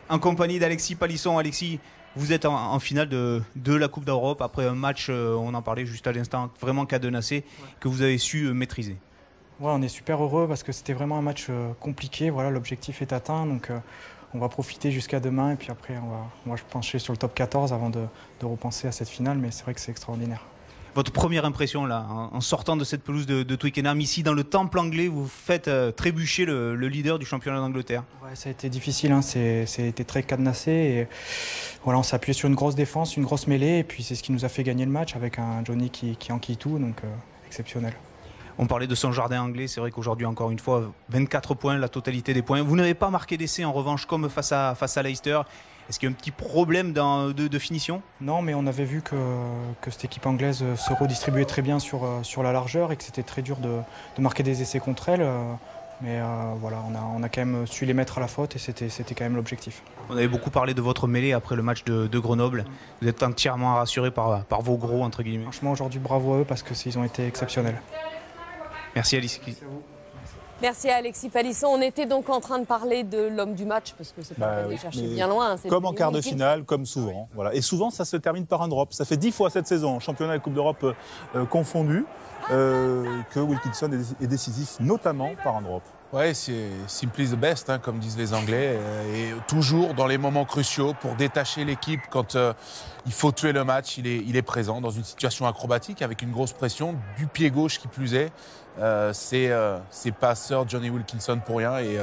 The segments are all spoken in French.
en compagnie d'Alexis Palisson. Alexis, vous êtes en finale de la Coupe d'Europe après un match, on en parlait juste à l'instant, vraiment cadenassé, que vous avez su maîtriser. Ouais, on est super heureux parce que c'était vraiment un match compliqué. Voilà, l'objectif est atteint, donc on va profiter jusqu'à demain et puis après on va pencher sur le top 14 avant de repenser à cette finale, mais c'est vrai que c'est extraordinaire. Votre première impression là, en sortant de cette pelouse de Twickenham, ici dans le temple anglais, vous faites trébucher le leader du championnat d'Angleterre. Ouais, ça a été difficile, hein. C'était très cadenassé et voilà, on s'est appuyé sur une grosse défense, une grosse mêlée et puis c'est ce qui nous a fait gagner le match avec un Johnny qui enquille tout, donc exceptionnel. On parlait de son jardin anglais, c'est vrai qu'aujourd'hui, encore une fois, 24 points, la totalité des points. Vous n'avez pas marqué d'essai en revanche, comme face à Leicester. Est-ce qu'il y a un petit problème de finition? Non, mais on avait vu que cette équipe anglaise se redistribuait très bien sur la largeur et que c'était très dur de marquer des essais contre elle. Mais voilà, on a quand même su les mettre à la faute et c'était quand même l'objectif. On avait beaucoup parlé de votre mêlée après le match de Grenoble. Vous êtes entièrement rassuré par vos gros, entre guillemets. Franchement, aujourd'hui, bravo à eux parce qu'ils ont été exceptionnels. Merci Alice. Merci à Alexis Palisson. On était donc en train de parler de l'homme du match, parce que c'est pas aller chercher bien loin. Comme en quart de finale, comme souvent. Voilà. Et souvent, ça se termine par un drop. Ça fait 10 fois cette saison, championnat et Coupe d'Europe confondus, que Wilkinson est décisif, notamment par un drop. Ouais, c'est simply the best, hein, comme disent les Anglais. Et toujours dans les moments cruciaux pour détacher l'équipe quand il faut tuer le match, il est présent dans une situation acrobatique avec une grosse pression, du pied gauche qui plus est. C'est pas Sir Johnny Wilkinson pour rien. Et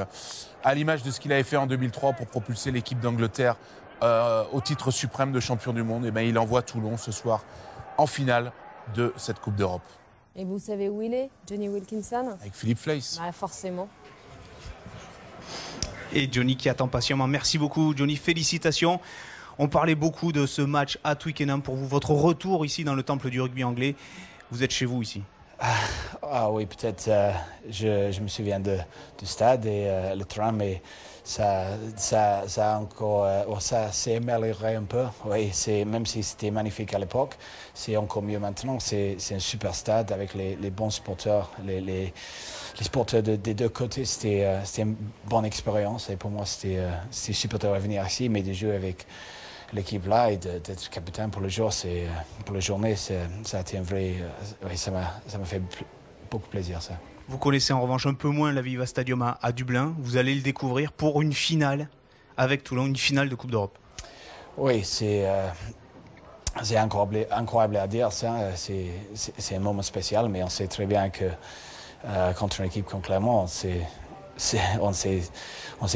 à l'image de ce qu'il avait fait en 2003 pour propulser l'équipe d'Angleterre au titre suprême de champion du monde, et ben, il envoie Toulon ce soir en finale de cette Coupe d'Europe. Et vous savez où il est, Johnny Wilkinson? Avec Philippe Fleiss. Bah, forcément. Et Johnny qui attend patiemment. Merci beaucoup Johnny, félicitations. On parlait beaucoup de ce match à Twickenham pour vous, votre retour ici dans le temple du rugby anglais. Vous êtes chez vous ici. Ah oui, peut-être. Je me souviens du stade et le tram, mais ça s'est amélioré un peu. Oui, même si c'était magnifique à l'époque, c'est encore mieux maintenant. C'est un super stade avec les bons supporters, les supporters des deux côtés. C'était une bonne expérience et pour moi, c'était super de revenir ici, mais de jouer avec l'équipe là et d'être capitaine pour le jour, pour la journée, ça a été un vrai. Oui, ça m'a fait beaucoup plaisir, ça. Vous connaissez en revanche un peu moins l'Aviva Stadium à Dublin. Vous allez le découvrir pour une finale avec Toulon, une finale de Coupe d'Europe. Oui, c'est incroyable à dire, ça. C'est un moment spécial, mais on sait très bien que contre une équipe comme Clermont, on sait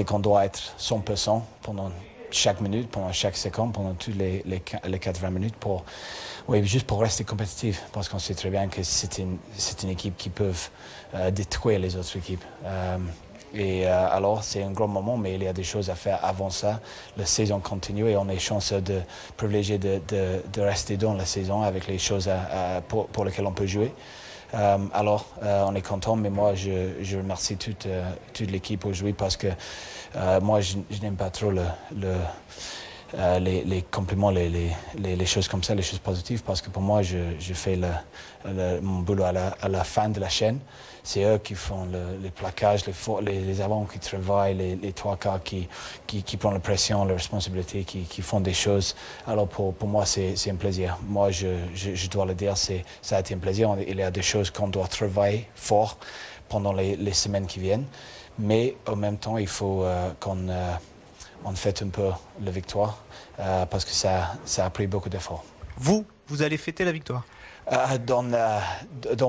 qu'on doit être 100% pendant chaque minute, pendant chaque seconde, pendant toutes les 80 minutes, juste pour rester compétitif, parce qu'on sait très bien que c'est une équipe qui peut détruire les autres équipes. Alors, c'est un grand moment, mais il y a des choses à faire avant ça. La saison continue et on est chanceux de privilégier de rester dans la saison avec les choses pour lesquelles on peut jouer. On est content, mais moi, je remercie toute l'équipe aujourd'hui parce que moi, je n'aime pas trop les compliments, les choses comme ça, les choses positives, parce que pour moi, je fais mon boulot à la fin de la chaîne. C'est eux qui font les plaquages, les avants qui travaillent, les trois quarts qui prennent la pression, la responsabilité, qui font des choses. Alors pour moi, c'est un plaisir. Moi, je dois le dire, ça a été un plaisir. Il y a des choses qu'on doit travailler fort pendant les semaines qui viennent. Mais en même temps, il faut qu'on fête un peu la victoire parce que ça a pris beaucoup d'efforts. Vous allez fêter la victoire? Dans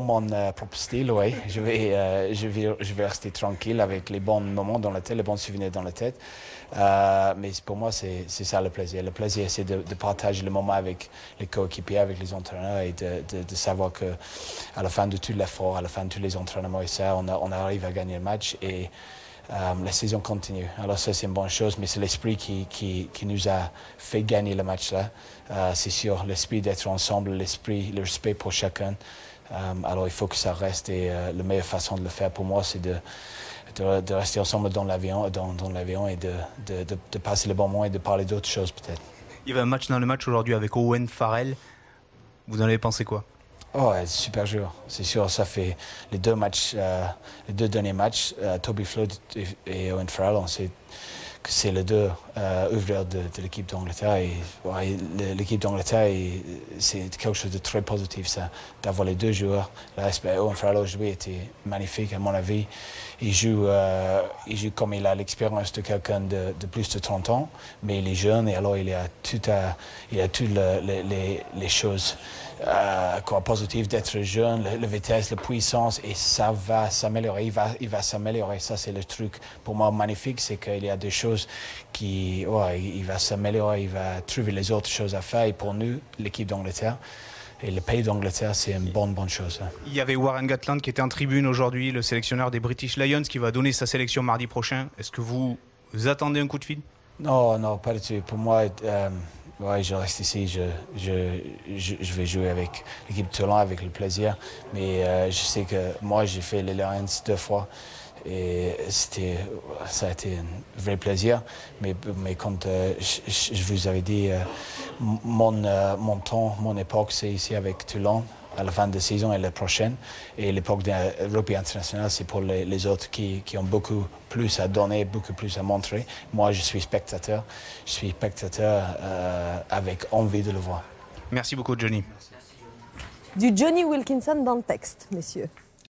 mon propre style, oui. Je vais rester tranquille avec les bons moments dans la tête, les bons souvenirs dans la tête. Mais pour moi, c'est ça le plaisir. Le plaisir, c'est de partager le moment avec les coéquipiers, avec les entraîneurs et de savoir qu'à la fin de tout l'effort, à la fin de tous les entraînements et ça, on arrive à gagner le match et la saison continue. Alors ça, c'est une bonne chose, mais c'est l'esprit qui nous a fait gagner le match-là. C'est sûr, l'esprit d'être ensemble, le respect pour chacun. Alors il faut que ça reste et la meilleure façon de le faire pour moi, c'est de rester ensemble dans l'avion et de passer le bon moment et de parler d'autres choses peut-être. Il y avait un match dans le match aujourd'hui avec Owen Farrell. Vous en avez pensé quoi? Oh, ouais, super joueur. C'est sûr, ça fait les deux derniers matchs, Toby Flood et Owen Farrell, on sait c'est les deux ouvriers de l'équipe d'Angleterre. Et l'équipe d'Angleterre, c'est quelque chose de très positif, ça, d'avoir les deux joueurs. Owen Farrell aujourd'hui était magnifique, à mon avis. Il joue comme il a l'expérience de quelqu'un de plus de 30 ans, mais il est jeune et alors il a toutes les choses positives d'être jeune, la vitesse, la puissance, et ça va s'améliorer. Il va s'améliorer. Ça, c'est le truc pour moi magnifique, c'est qu'il y a des choses il va s'améliorer, il va trouver les autres choses à faire. Et pour nous, l'équipe d'Angleterre, et le pays d'Angleterre, c'est une bonne chose. Il y avait Warren Gatland qui était en tribune aujourd'hui, le sélectionneur des British Lions, qui va donner sa sélection mardi prochain. Est-ce que vous attendez un coup de fil? Non, pas du tout. Pour moi, je reste ici. Je vais jouer avec l'équipe de Toulon avec le plaisir. Mais je sais que moi, j'ai fait les Lions 2 fois. Et ça a été un vrai plaisir. Mais quand je vous avais dit, mon temps, mon époque, c'est ici avec Toulon, à la fin de saison et la prochaine. Et l'époque de rugby international, c'est pour les autres qui ont beaucoup plus à donner, beaucoup plus à montrer. Moi, je suis spectateur. Je suis spectateur avec envie de le voir. Merci beaucoup, Johnny. Du Johnny Wilkinson dans le texte, messieurs.